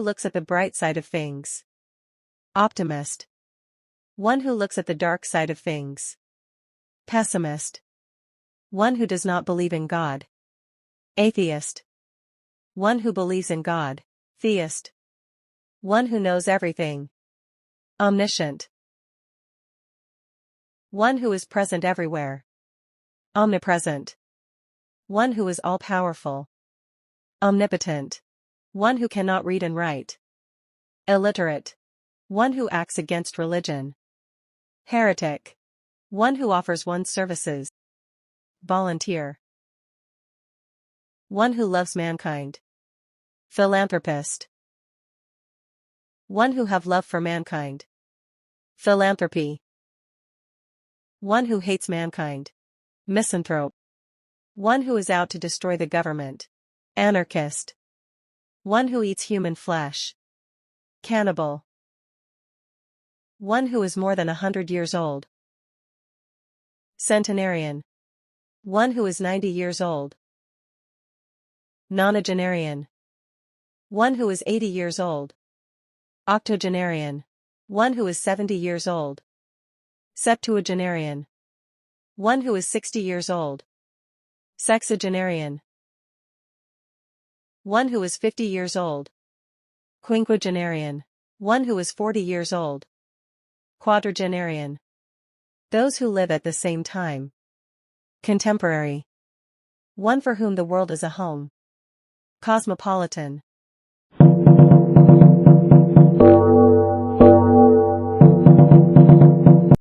looks at the bright side of things. Optimist. One who looks at the dark side of things. Pessimist. One who does not believe in God. Atheist. One who believes in God. Theist. One who knows everything. Omniscient. One who is present everywhere. Omnipresent. One who is all-powerful. Omnipotent. One who cannot read and write. Illiterate. One who acts against religion. Heretic. One who offers one's services. Volunteer. One who loves mankind. Philanthropist. One who have love for mankind. Philanthropy. One who hates mankind. Misanthrope. One who is out to destroy the government. Anarchist. One who eats human flesh. Cannibal. One who is more than 100 years old. Centenarian. One who is 90 years old. Nonagenarian. One who is 80 years old. Octogenarian. One who is 70 years old. Septuagenarian. One who is 60 years old. Sexagenarian. One who is 50 years old. Quinquagenarian. One who is 40 years old. Quadragenarian. Those who live at the same time. Contemporary. One for whom the world is a home. Cosmopolitan.